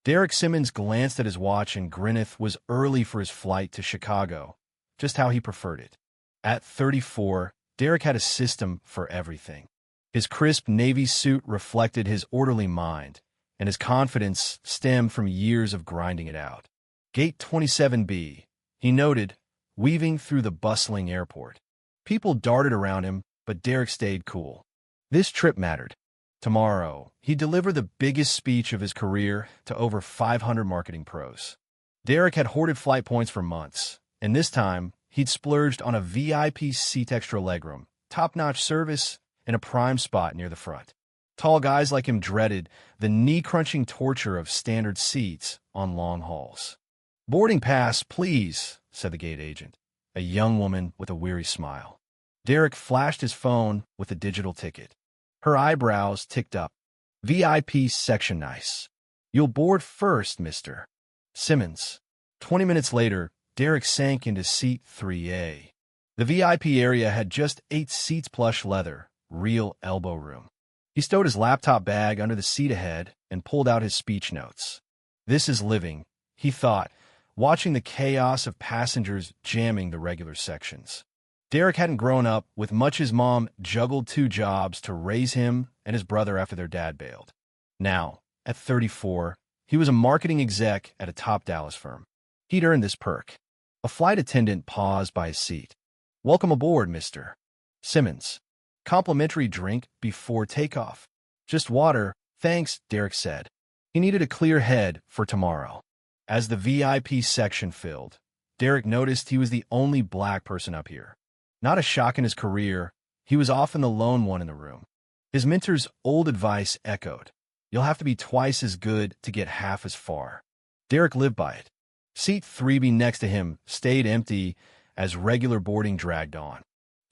Derek Simmons glanced at his watch, and Grinnith was early for his flight to Chicago, just how he preferred it. At 34, Derek had a system for everything. His crisp navy suit reflected his orderly mind, and his confidence stemmed from years of grinding it out. Gate 27B, he noted, weaving through the bustling airport. People darted around him, but Derek stayed cool. This trip mattered. Tomorrow, he'd deliver the biggest speech of his career to over 500 marketing pros. Derek had hoarded flight points for months, and this time, he'd splurged on a VIP seat, extra legroom, top-notch service, and a prime spot near the front. Tall guys like him dreaded the knee-crunching torture of standard seats on long hauls. "Boarding pass, please," said the gate agent, a young woman with a weary smile. Derek flashed his phone with a digital ticket. Her eyebrows ticked up. "VIP section, nice. You'll board first, Mr. Simmons." 20 minutes later, Derek sank into seat 3A. The VIP area had just 8 seats, plush leather, real elbow room. He stowed his laptop bag under the seat ahead and pulled out his speech notes. This is living, he thought, watching the chaos of passengers jamming the regular sections. Derek hadn't grown up with much. His mom juggled 2 jobs to raise him and his brother after their dad bailed. Now, at 34, he was a marketing exec at a top Dallas firm. He'd earned this perk. A flight attendant paused by his seat. "Welcome aboard, Mr. Simmons. Complimentary drink before takeoff." "Just water, thanks," Derek said. He needed a clear head for tomorrow. As the VIP section filled, Derek noticed he was the only black person up here. Not a shock in his career, he was often the lone one in the room. His mentor's old advice echoed. You'll have to be twice as good to get half as far. Derek lived by it. Seat 3B next to him stayed empty as regular boarding dragged on.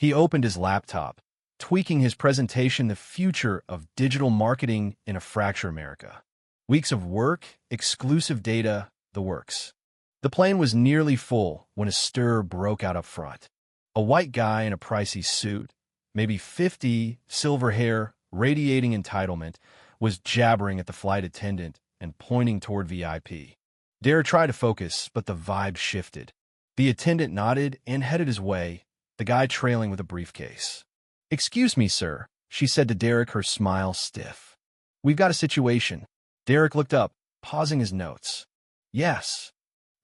He opened his laptop, tweaking his presentation, the future of digital marketing in a fractured America. Weeks of work, exclusive data, the works. The plane was nearly full when a stir broke out up front. A white guy in a pricey suit, maybe 50, silver hair, radiating entitlement, was jabbering at the flight attendant and pointing toward VIP. Derek tried to focus, but the vibe shifted. The attendant nodded and headed his way, the guy trailing with a briefcase. "Excuse me, sir," she said to Derek, her smile stiff. "We've got a situation." Derek looked up, pausing his notes. "Yes.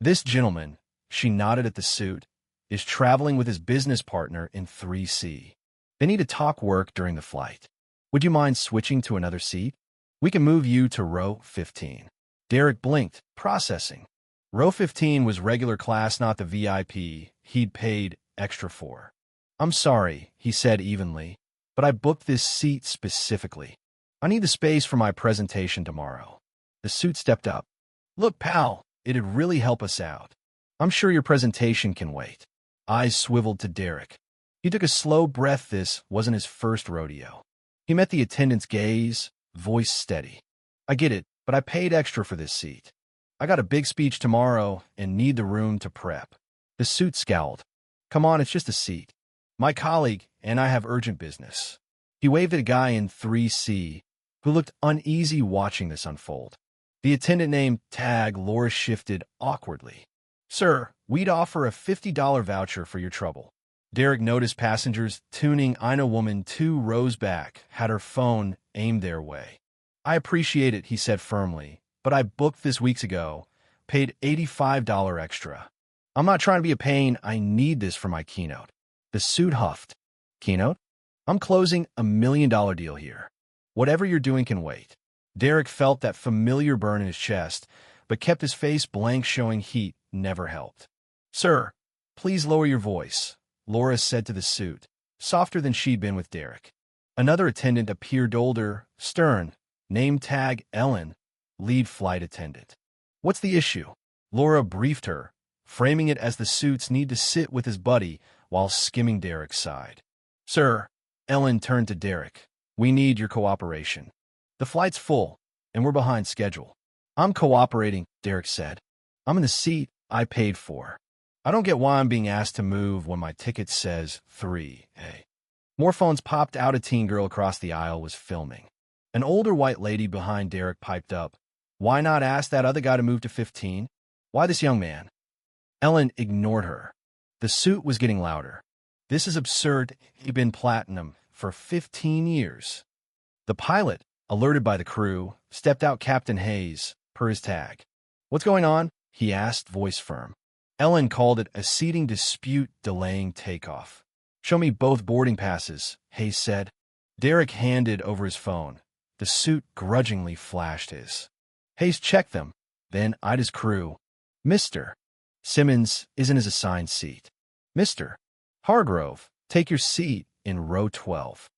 This gentleman," she nodded at the suit, "is traveling with his business partner in 3C. They need to talk work during the flight. Would you mind switching to another seat? We can move you to row 15. Derek blinked, processing. Row 15 was regular class, not the VIP he'd paid extra for. "I'm sorry," he said evenly, "but I booked this seat specifically. I need the space for my presentation tomorrow." The suit stepped up. "Look, pal, it'd really help us out. I'm sure your presentation can wait." Eyes swiveled to Derek. He took a slow breath. This wasn't his first rodeo. He met the attendant's gaze, voice steady. "I get it, but I paid extra for this seat. I got a big speech tomorrow and need the room to prep." The suit scowled. "Come on, it's just a seat. My colleague and I have urgent business." He waved at a guy in 3C who looked uneasy watching this unfold. The attendant named Tag Laura shifted awkwardly. "Sir, we'd offer a $50 voucher for your trouble." Derek noticed passengers tuning. In. A woman 2 rows back had her phone aimed their way. "I appreciate it," he said firmly, "but I booked this weeks ago, paid $85 extra. I'm not trying to be a pain. I need this for my keynote." The suit huffed. "Keynote? I'm closing $1 million deal here. Whatever you're doing can wait." Derek felt that familiar burn in his chest, but kept his face blank, showing heat never helped. "Sir, please lower your voice," Laura said to the suit, softer than she'd been with Derek. Another attendant appeared, older, stern, name tag Ellen, lead flight attendant. "What's the issue?" Laura briefed her, framing it as the suit's need to sit with his buddy while skimming Derek's side. "Sir," Ellen turned to Derek, "we need your cooperation. The flight's full, and we're behind schedule." "I'm cooperating," Derek said. "I'm in the seat I paid for. I don't get why I'm being asked to move when my ticket says 3A. More phones popped out. A teen girl across the aisle was filming. An older white lady behind Derek piped up, Why not ask that other guy to move to 15? Why this young man? Ellen ignored her. The suit was getting louder. This is absurd. He'd been platinum for 15 years. The pilot, alerted by the crew, stepped out Captain Hayes, per his tag. What's going on? He asked, voice firm. Ellen called it a seating dispute delaying takeoff. Show me both boarding passes, Hayes said. Derek handed over his phone. The suit grudgingly flashed his. Hayes checked them, then eyed his crew. Mr. Simmons is in his assigned seat. Mr. Hargrove, take your seat in row 12.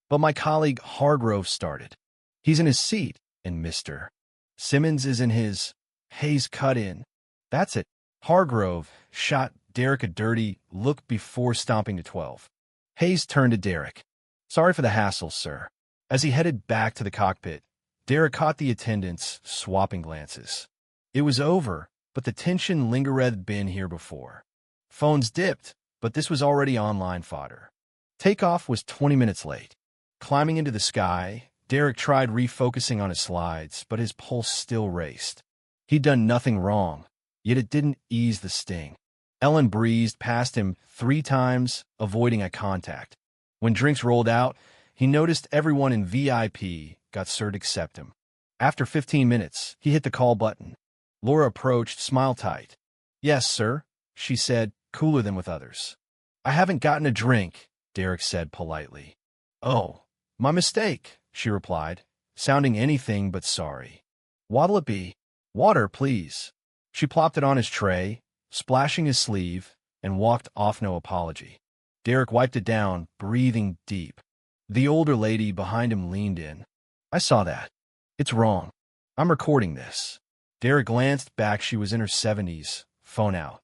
But my colleague Hargrove started. He's in his seat, and Mr. Simmons is in his. Hayes cut in. That's it. Hargrove shot Derek a dirty look before stomping to 12. Hayes turned to Derek. Sorry for the hassle, sir. As he headed back to the cockpit, Derek caught the attendants swapping glances. It was over, but the tension had been here before. Phones dipped, but this was already online fodder. Takeoff was 20 minutes late. Climbing into the sky, Derek tried refocusing on his slides, but his pulse still raced. He'd done nothing wrong, yet it didn't ease the sting. Ellen breezed past him 3 times, avoiding eye contact. When drinks rolled out, he noticed everyone in VIP got Sir to accept him. After 15 minutes, he hit the call button. Laura approached, smile tight. Yes, sir, she said, cooler than with others. I haven't gotten a drink, Derek said politely. Oh, my mistake, she replied, sounding anything but sorry. What'll it be? Water, please. She plopped it on his tray, splashing his sleeve, and walked off no apology. Derek wiped it down, breathing deep. The older lady behind him leaned in. I saw that. It's wrong. I'm recording this. Derek glanced back. She was in her 70s, phone out.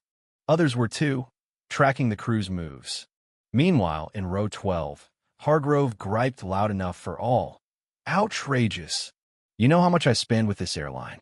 Others were too, tracking the crew's moves. Meanwhile, in row 12, Hargrove griped loud enough for all. Outrageous. You know how much I spend with this airline.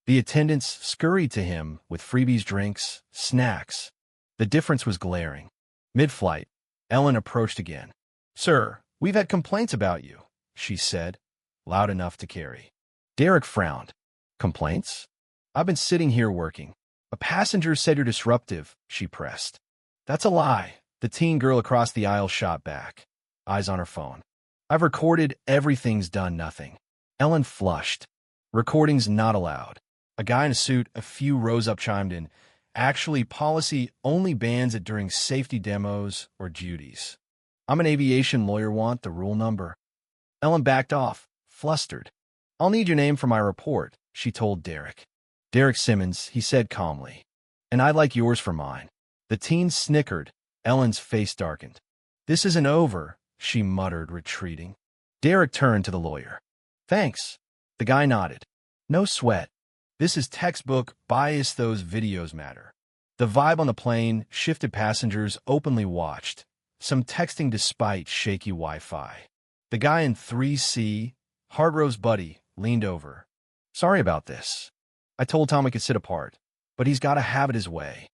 The attendants scurried to him with freebies, drinks, snacks. The difference was glaring. Mid-flight, Ellen approached again. Sir, we've had complaints about you, she said, loud enough to carry. Derek frowned. Complaints? I've been sitting here working. A passenger said you're disruptive, she pressed. That's a lie, the teen girl across the aisle shot back, eyes on her phone. I've recorded. Everything's done. Nothing. Ellen flushed. Recordings not allowed. A guy in a suit a few rows up chimed in. Actually, policy only bans it during safety demos or duties. I'm an aviation lawyer. Want the rule number? Ellen backed off, flustered. I'll need your name for my report, she told Derek. Derek Simmons, he said calmly. And I'd like yours for mine. The teen snickered. Ellen's face darkened. This isn't over, she muttered, retreating. Derek turned to the lawyer. Thanks. The guy nodded. No sweat. This is textbook bias. Those videos matter. The vibe on the plane shifted. Passengers openly watched, some texting despite shaky Wi-Fi. The guy in 3C, Hargrove's buddy, leaned over. Sorry about this. I told Tom we could sit apart, but he's got to have it his way.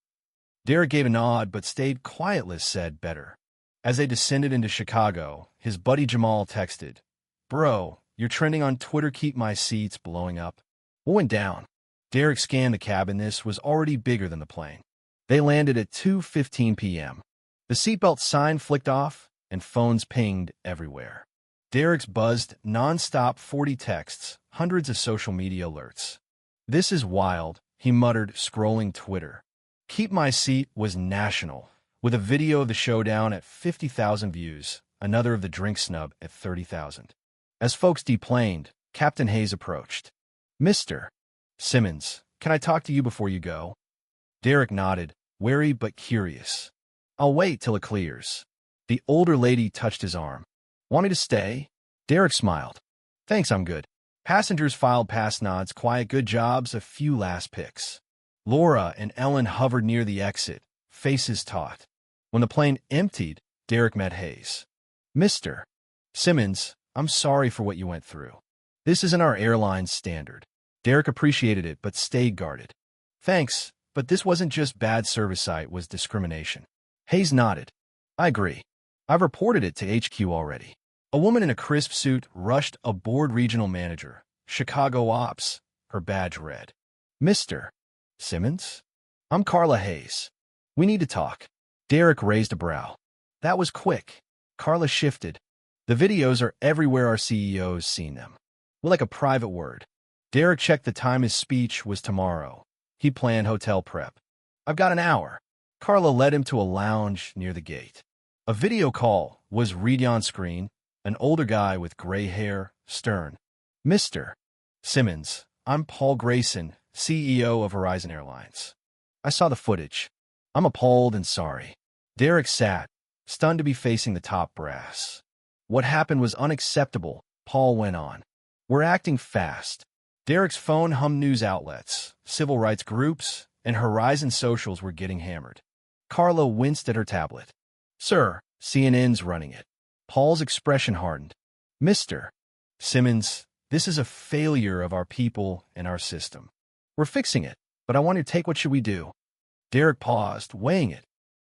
Derek gave a nod but stayed quietless, said better. As they descended into Chicago, his buddy Jamal texted, Bro, you're trending on Twitter. Keep my seats blowing up. What went down? Derek scanned the cabin. This was already bigger than the plane. They landed at 2:15 p.m. The seatbelt sign flicked off, and phones pinged everywhere. Derek's buzzed nonstop. 40 texts, hundreds of social media alerts. This is wild, he muttered, scrolling Twitter. Keep My Seat was national, with a video of the showdown at 50,000 views, another of the drink snub at 30,000. As folks deplaned, Captain Hayes approached. Mr. Simmons, can I talk to you before you go? Derek nodded, wary but curious. I'll wait till it clears. The older lady touched his arm. Want me to stay? Derek smiled. Thanks, I'm good. Passengers filed past, nods, quiet, good jobs, a few last picks. Laura and Ellen hovered near the exit, faces taut. When the plane emptied, Derek met Hayes. Mr. Simmons, I'm sorry for what you went through. This isn't our airline's standard. Derek appreciated it but stayed guarded. Thanks, but this wasn't just bad service, it was discrimination. Hayes nodded. I agree. I've reported it to HQ already. A woman in a crisp suit rushed aboard. Regional manager, Chicago Ops, her badge read. Mr. Simmons? I'm Carla Hayes. We need to talk. Derek raised a brow. That was quick. Carla shifted. The videos are everywhere, our CEO's seen them. We're like a private word. Derek checked the time. His speech was tomorrow. He planned hotel prep. I've got an hour. Carla led him to a lounge near the gate. A video call was read on screen, an older guy with gray hair, stern. Mr. Simmons, I'm Paul Grayson, CEO of Horizon Airlines. I saw the footage. I'm appalled and sorry. Derek sat, stunned to be facing the top brass. What happened was unacceptable, Paul went on. We're acting fast. Derek's phone hummed. News outlets, civil rights groups, and Horizon socials were getting hammered. Carla winced at her tablet. Sir, CNN's running it. Paul's expression hardened. Mr. Simmons, this is a failure of our people and our system. We're fixing it, but I want you to take what should we do? Derek paused, weighing it.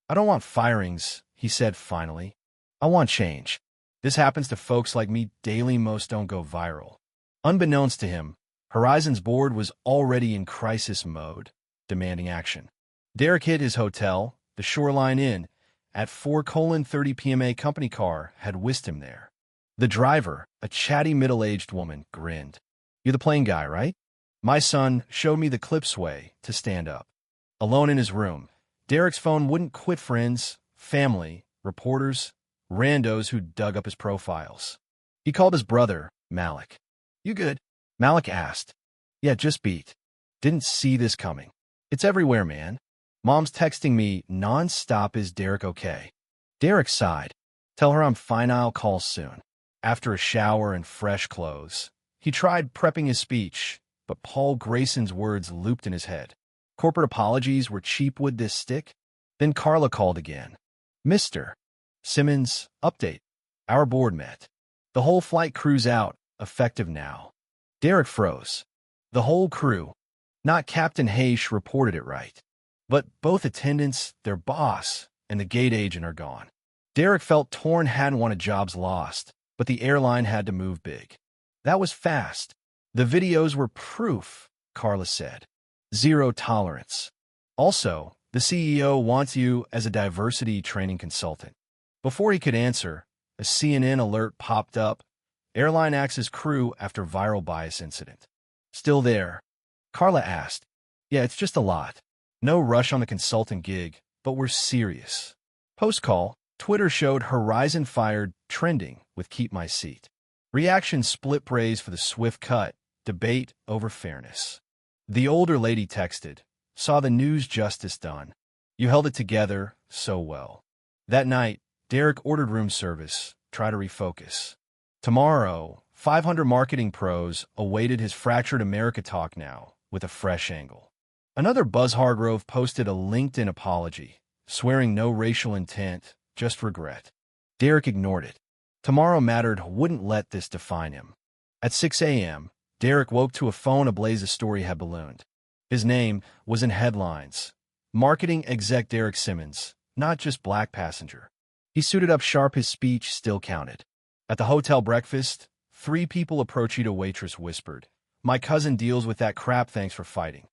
I don't want firings, he said finally. I want change. This happens to folks like me daily. Most don't go viral. Unbeknownst to him, Horizon's board was already in crisis mode, demanding action. Derek hit his hotel, the Shoreline Inn, at 4:30 p.m. A company car had whisked him there. The driver, a chatty middle-aged woman, grinned. You're the plane guy, right? My son showed me the clips way to stand up. Alone in his room, Derek's phone wouldn't quit. Friends, family, reporters, randos who dug up his profiles. He called his brother, Malik. You good? Malik asked. Yeah, just beat. Didn't see this coming. It's everywhere, man. Mom's texting me non-stop. Is Derek okay? Derek sighed. Tell her I'm fine. I'll call soon. After a shower and fresh clothes, he tried prepping his speech, but Paul Grayson's words looped in his head. Corporate apologies were cheap. Would this stick? Then Carla called again. Mr. Simmons, update. Our board met. The whole flight crew's out, effective now. Derek froze. The whole crew. Not Captain Hayes reported it right. But both attendants, their boss, and the gate agent are gone. Derek felt torn. Hadn't wanted jobs lost, but the airline had to move big. That was fast. The videos were proof, Carla said. Zero tolerance. Also, the CEO wants you as a diversity training consultant. Before he could answer, a CNN alert popped up. Airline axes crew after viral bias incident. Still there? Carla asked. Yeah, it's just a lot. No rush on the consultant gig, but we're serious. Post-call, Twitter showed Horizon fired trending with Keep My Seat. Reaction split. Praise for the swift cut, debate over fairness. The older lady texted, saw the news justice done. You held it together so well. That night, Derek ordered room service, try to refocus. Tomorrow, 500 marketing pros awaited his Fractured America talk now with a fresh angle. Another Buzz Hargrove posted a LinkedIn apology, swearing no racial intent, just regret. Derek ignored it. Tomorrow mattered. Wouldn't let this define him. At 6 a.m., Derek woke to a phone ablaze. A story had ballooned. His name was in headlines. Marketing exec Derek Simmons, not just black passenger. He suited up sharp. His speech still counted. At the hotel breakfast, 3 people approached. A waitress whispered, My cousin deals with that crap. Thanks for fighting.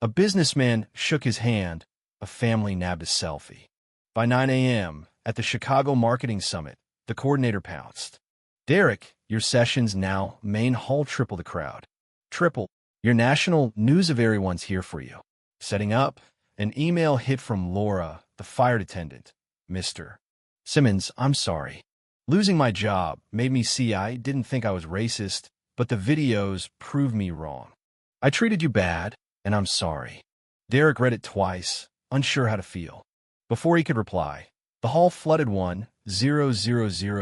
A businessman shook his hand. A family nabbed a selfie. By 9 a.m., at the Chicago Marketing Summit, the coordinator pounced. Derek, your session's now main hall. Triple the crowd. Triple. Your national news of everyone's here for you. Setting up, an email hit from Laura, the fire attendant. Mr. Simmons, I'm sorry. Losing my job made me see I didn't think I was racist, but the videos proved me wrong. I treated you bad, and I'm sorry. Derek read it twice, unsure how to feel. Before he could reply, the hall flooded. 1,000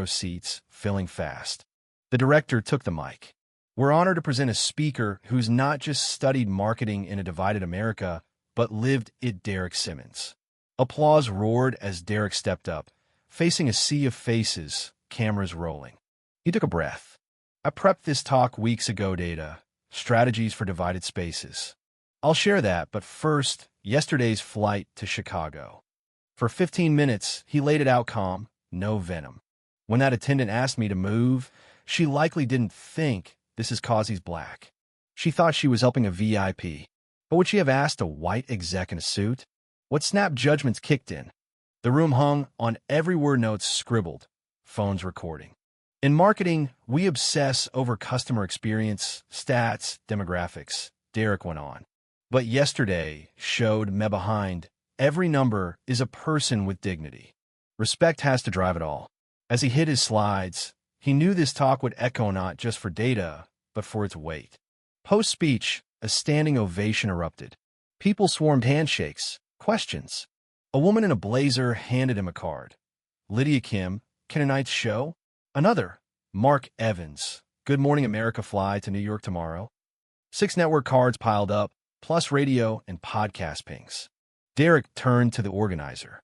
seats, filling fast. The director took the mic. We're honored to present a speaker who's not just studied marketing in a divided America, but lived it. Derek Simmons. Applause roared as Derek stepped up, facing a sea of faces, cameras rolling. He took a breath. I prepped this talk weeks ago. Data, strategies for divided spaces. I'll share that, but first, yesterday's flight to Chicago. For 15 minutes, he laid it out calm, no venom. When that attendant asked me to move, she likely didn't think this is 'cause he's black. She thought she was helping a VIP. But would she have asked a white exec in a suit? What snap judgments kicked in? The room hung on every word, notes scribbled, phones recording. In marketing, we obsess over customer experience, stats, demographics, Derek went on. But yesterday showed me behind every number is a person with dignity. Respect has to drive it all. As he hit his slides, he knew this talk would echo not just for data, but for its weight. Post-speech, a standing ovation erupted. People swarmed handshakes, questions. A woman in a blazer handed him a card. Lydia Kim, Canaanite's show? Another. Mark Evans, Good Morning America fly to New York tomorrow. 6 network cards piled up, plus radio and podcast pings. Derek turned to the organizer.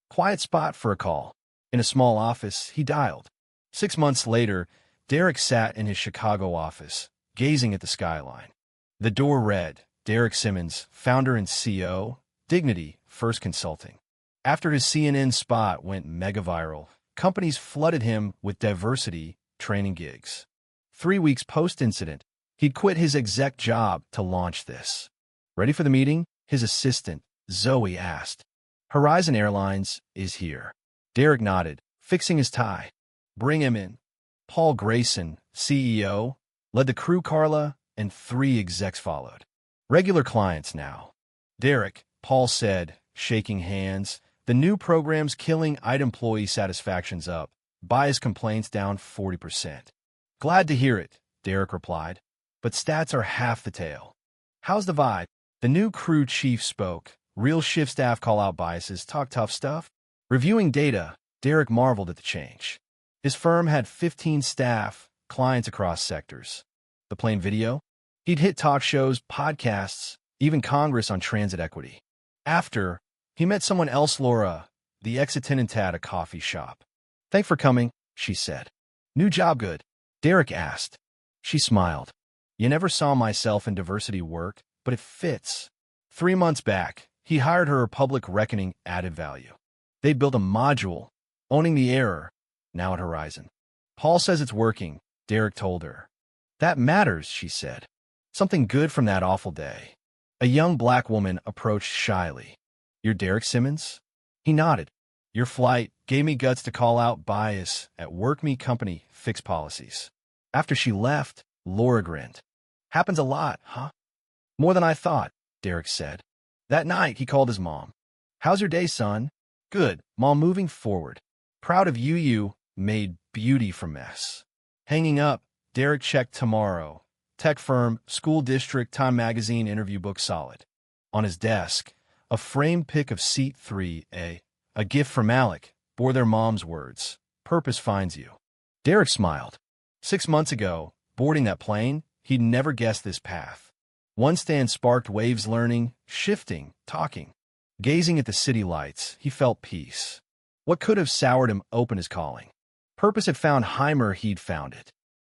Quiet spot for a call. In a small office, he dialed. 6 months later, Derek sat in his Chicago office, gazing at the skyline. The door read, Derek Simmons, founder and CEO, Dignity, First Consulting. After his CNN spot went mega viral, companies flooded him with diversity training gigs. 3 weeks post-incident, he'd quit his exec job to launch this. Ready for the meeting? His assistant, Zoe, asked. Horizon Airlines is here. Derek nodded, fixing his tie. Bring him in. Paul Grayson, CEO, led the crew. Carla and 3 execs followed. Regular clients now. Derek, Paul said, shaking hands, the new program's killing employee satisfaction's up. Bias complaints down 40%. Glad to hear it, Derek replied. But stats are half the tale. How's the vibe? The new crew chief spoke. Real shift staff call out biases, talk tough stuff. Reviewing data, Derek marveled at the change. His firm had 15 staff, clients across sectors. The plain video? He'd hit talk shows, podcasts, even Congress on transit equity. After, he met someone else, Laura, the ex-attendant at a coffee shop. Thanks for coming, she said. New job good? Derek asked. She smiled. You never saw myself in diversity work, but it fits. 3 months back, he hired her. Public reckoning added value. They built a module, owning the error, now at Horizon. Paul says it's working, Derek told her. That matters, she said. Something good from that awful day. A young black woman approached shyly. You're Derek Simmons? He nodded. Your flight gave me guts to call out bias at work. Me company fix policies. After she left, Laura grinned. Happens a lot, huh? More than I thought, Derek said. That night, he called his mom. How's your day, son? Good, Mom, moving forward. Proud of you. You made beauty from mess. Hanging up, Derek checked tomorrow. Tech firm, school district, Time magazine, interview book solid. On his desk, a framed pic of seat 3A, a gift from Alec, bore their mom's words. Purpose finds you. Derek smiled. 6 months ago, boarding that plane, he'd never guessed this path. One stand sparked waves, learning, shifting, talking. Gazing at the city lights, he felt peace. What could have soured him opened his calling. Purpose had found Heimer, he'd found it.